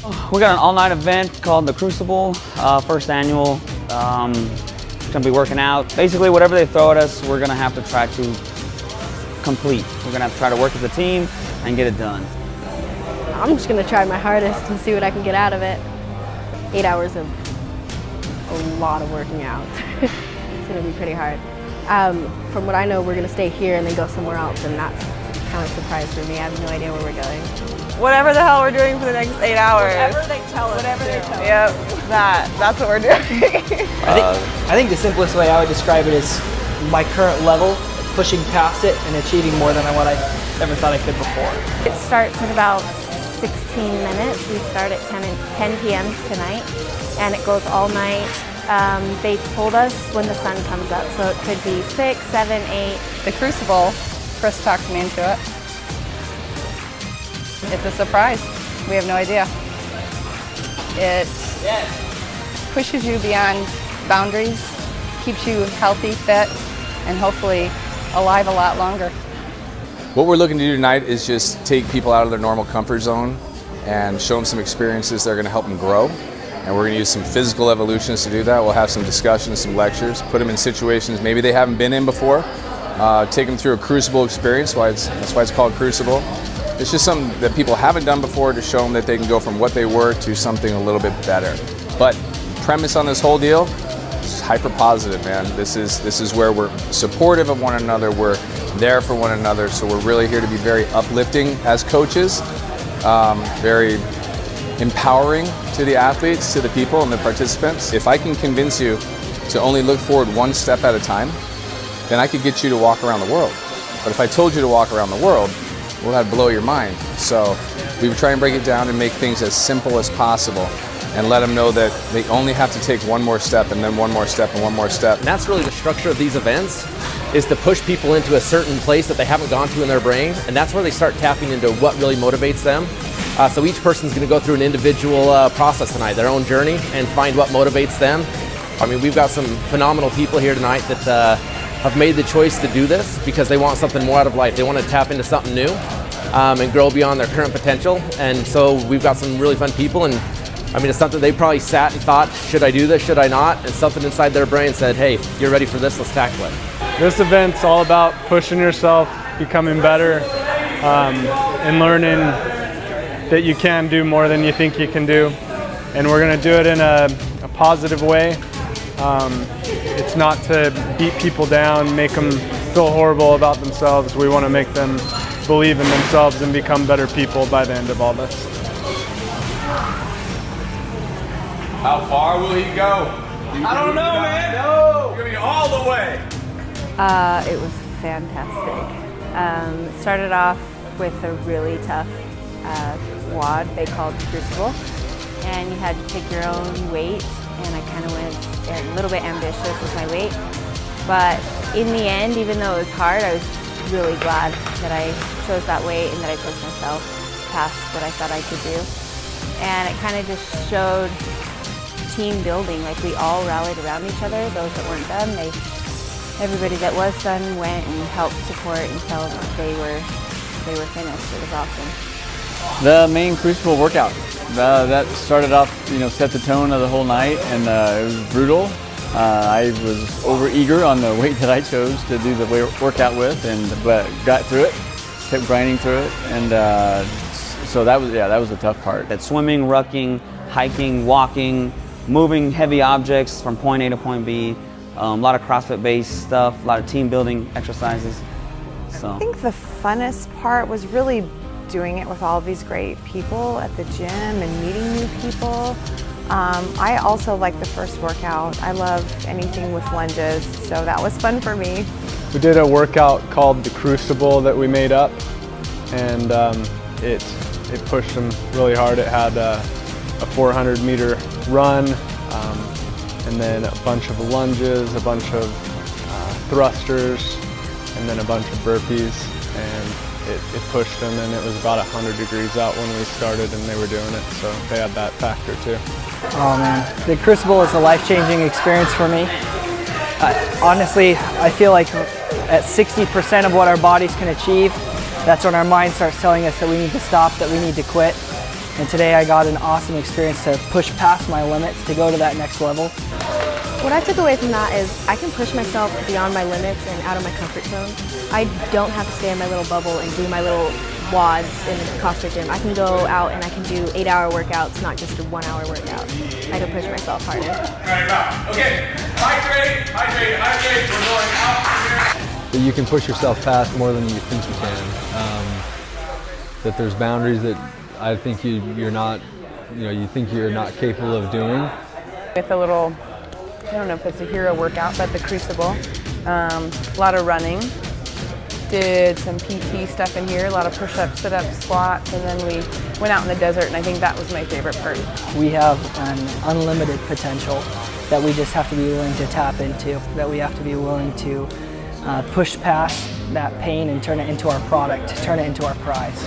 We got an all-night event called the Crucible, first annual. Gonna be working out. Basically, whatever they throw at us, we're gonna have to try to complete. We're gonna have to try to work as a team and get it done. I'm just gonna try my hardest and see what I can get out of it. 8 hours of a lot of working out. It's gonna be pretty hard. From what I know, we're gonna stay here and then go somewhere else, and that's kind of a surprise for me. I have no idea where we're going. Whatever the hell we're doing for the next 8 hours. Whatever they tell us. Yep, that's what we're doing. I think the simplest way I would describe it is my current level, pushing past it and achieving more than what I ever thought I could before. It starts in about 16 minutes. We start at 10 p.m. tonight, and it goes all night. They told us when the sun comes up, so it could be 6, 7, 8. The Crucible, Chris talked me into it. It's a surprise. We have no idea. It pushes you beyond boundaries, keeps you healthy, fit, and hopefully alive a lot longer. What we're looking to do tonight is just take people out of their normal comfort zone and show them some experiences that are going to help them grow. And we're going to use some physical evolutions to do that. We'll have some discussions, some lectures, put them in situations maybe they haven't been in before, take them through a Crucible experience, that's why it's called Crucible. It's just something that people haven't done before to show them that they can go from what they were to something a little bit better. But premise on this whole deal is hyper positive, man. This is where we're supportive of one another, we're there for one another, so we're really here to be very uplifting as coaches, very empowering to the athletes, to the people and the participants. If I can convince you to only look forward one step at a time, then I could get you to walk around the world. But if I told you to walk around the world, well, that'd blow your mind. So we would try and break it down and make things as simple as possible and let them know that they only have to take one more step and then one more step and one more step. And that's really the structure of these events, is to push people into a certain place that they haven't gone to in their brain, and that's where they start tapping into what really motivates them. So each person's going to go through an individual process tonight, their own journey, and find what motivates them. I mean, we've got some phenomenal people here tonight that have made the choice to do this because they want something more out of life. They want to tap into something new and grow beyond their current potential. And so we've got some really fun people, and I mean, it's something they probably sat and thought, should I do this, should I not? And something inside their brain said, hey, you're ready for this, let's tackle it. This event's all about pushing yourself, becoming better, and learning that you can do more than you think you can do. And we're gonna do it in a positive way. It's not to beat people down, make them feel horrible about themselves. We want to make them believe in themselves and become better people by the end of all this. How far will he go? I don't know, man. No! You're gonna be all the way. It was fantastic. It started off with a really tough WOD they called Crucible, and you had to pick your own weight, and I kind of went a little bit ambitious with my weight. But in the end, even though it was hard, I was really glad that I chose that weight and that I pushed myself past what I thought I could do. And it kind of just showed team building, like we all rallied around each other. Those that weren't done, everybody that was done went and helped support until they were finished. It was awesome. The main Crucible workout, that started off, set the tone of the whole night, and it was brutal. I was over eager on the weight that I chose to do the workout with, but got through it, kept grinding through it, and so that was the tough part. That swimming, rucking, hiking, walking, moving heavy objects from point A to point B, a lot of CrossFit-based stuff, a lot of team building exercises. So I think the funnest part was really doing it with all of these great people at the gym and meeting new people. I also like the first workout. I love anything with lunges, so that was fun for me. We did a workout called the Crucible that we made up, and it pushed them really hard. It had a 400-meter run, and then a bunch of lunges, a bunch of thrusters, and then a bunch of burpees, and it pushed them, and it was about 100 degrees out when we started and they were doing it, so they had that factor too. Oh man, the Crucible is a life-changing experience for me. Honestly, I feel like at 60% of what our bodies can achieve, that's when our mind starts telling us that we need to stop, that we need to quit. And today I got an awesome experience to push past my limits to go to that next level. What I took away from that is I can push myself beyond my limits and out of my comfort zone. I don't have to stay in my little bubble and do my little wads in the CrossFit gym. I can go out and I can do 8-hour workouts, not just a 1-hour workout. I can push myself harder. Okay, hydrate, we're going out from here. You can push yourself past more than you think you can. That there's boundaries that I think you're not, you think you're not capable of doing. With a little, I don't know if it's a hero workout, but the Crucible. A lot of running. Did some PT stuff in here, a lot of push-ups, sit-ups, squats, and then we went out in the desert, and I think that was my favorite part. We have an unlimited potential that we just have to be willing to tap into, that we have to be willing to push past that pain and turn it into our product, turn it into our prize.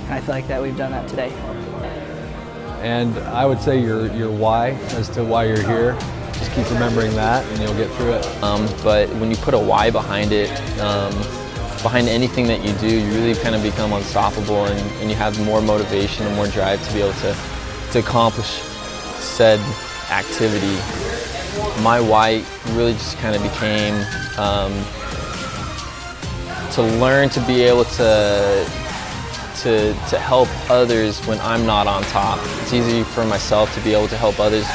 And I feel like that we've done that today. And I would say your why as to why you're here, just keep remembering that and you'll get through it. But when you put a why behind it, behind anything that you do, you really kind of become unstoppable and you have more motivation and more drive to be able to accomplish said activity. My why really just kind of became to learn to be able to help others when I'm not on top. It's easy for myself to be able to help others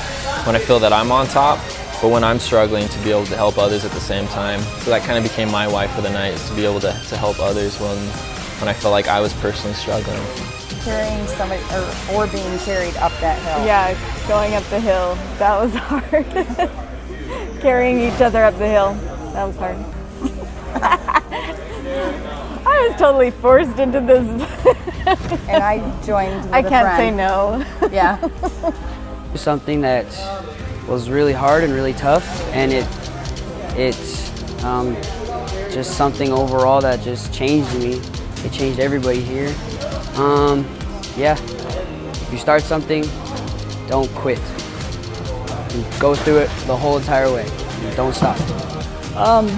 when I feel that I'm on top, but when I'm struggling, to be able to help others at the same time. So that kind of became my why for the night, is to be able to help others when I felt like I was personally struggling. Carrying somebody or being carried up that hill. Yeah, going up the hill. That was hard. Carrying each other up the hill. That was hard. I was totally forced into this. And I joined with I a can't friend. say no. Yeah. Something that was really hard and really tough, and it's just something overall that just changed me. It changed everybody here. Yeah, if you start something, don't quit. You go through it the whole entire way. Don't stop.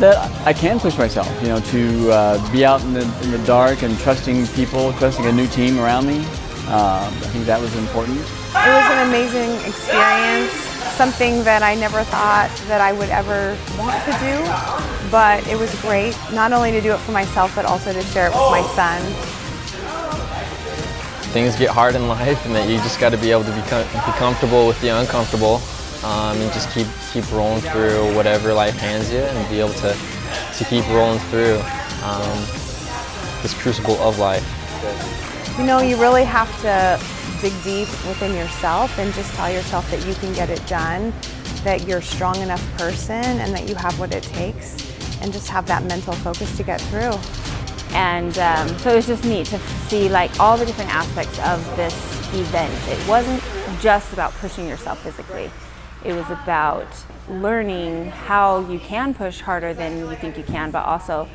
That I can push myself, to be out in the dark and trusting people, trusting a new team around me. I think that was important. It was an amazing experience, something that I never thought that I would ever want to do, but it was great, not only to do it for myself, but also to share it with my son. Things get hard in life, and that you just got to be able to be comfortable with the uncomfortable, and just keep rolling through whatever life hands you, and be able to keep rolling through this crucible of life. You really have to dig deep within yourself and just tell yourself that you can get it done, that you're a strong enough person, and that you have what it takes, and just have that mental focus to get through. And so it was just neat to see all the different aspects of this event. It wasn't just about pushing yourself physically. It was about learning how you can push harder than you think you can, but also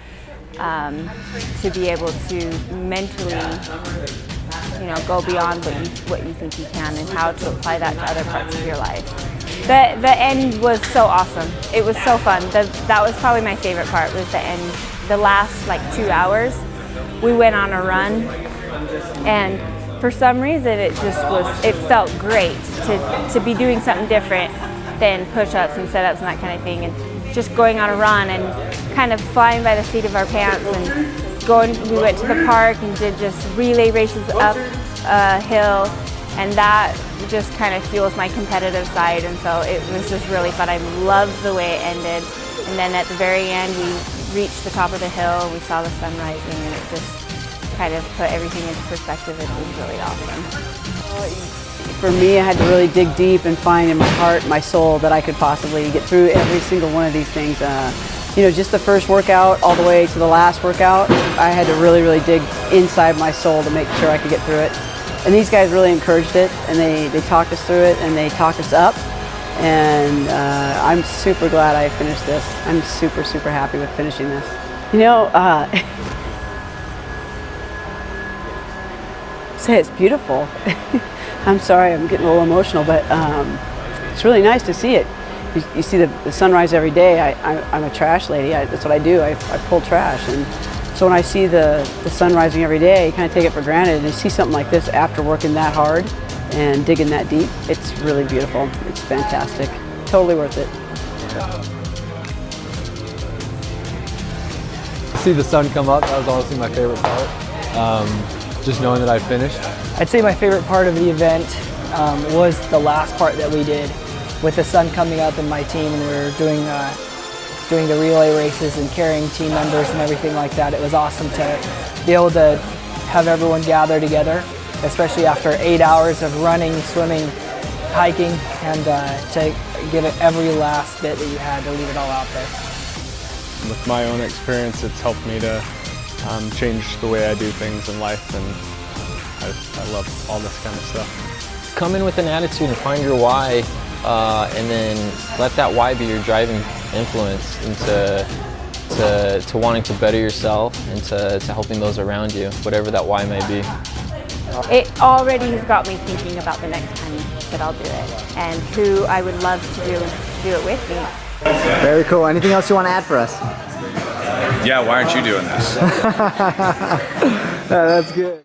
to be able to mentally go beyond what you think you can, and how to apply that to other parts of your life. The end was so awesome. It was so fun. That was probably my favorite part, was the end. The last 2 hours, we went on a run, and for some reason it felt great to be doing something different than push-ups and sit-ups and that kind of thing, and just going on a run and kind of flying by the seat of our pants and we went to the park and did just relay races up a hill, and that just kind of fuels my competitive side, and so it was just really fun. I loved the way it ended, and then at the very end we reached the top of the hill, we saw the sun rising, and it just kind of put everything into perspective. It was really awesome. For me, I had to really dig deep and find in my heart, my soul, that I could possibly get through every single one of these things. Just the first workout all the way to the last workout, I had to really, really dig inside my soul to make sure I could get through it. And these guys really encouraged it, and they talked us through it, and they talked us up. And I'm super glad I finished this. I'm super, super happy with finishing this. Say it's beautiful. I'm sorry, I'm getting a little emotional, but it's really nice to see it. You see the sunrise every day. I'm a trash lady. That's what I do. I pull trash, and so when I see the sun rising every day, you kind of take it for granted. And you see something like this after working that hard, and digging that deep. It's really beautiful. It's fantastic. Totally worth it. See the sun come up, that was honestly my favorite part. Just knowing that I finished. I'd say my favorite part of the event was the last part that we did with the sun coming up and my team, and we were doing the relay races and carrying team members and everything like that. It was awesome to be able to have everyone gather together, especially after 8 hours of running, swimming, hiking, and to give it every last bit that you had to leave it all out there. With my own experience, it's helped me to change the way I do things in life, and I love all this kind of stuff. Come in with an attitude and find your why, and then let that why be your driving influence into to wanting to better yourself and to helping those around you, whatever that why may be. It already has got me thinking about the next time that I'll do it and who I would love to do it with me. Very cool. Anything else you want to add for us? Yeah, why aren't you doing this? That's good.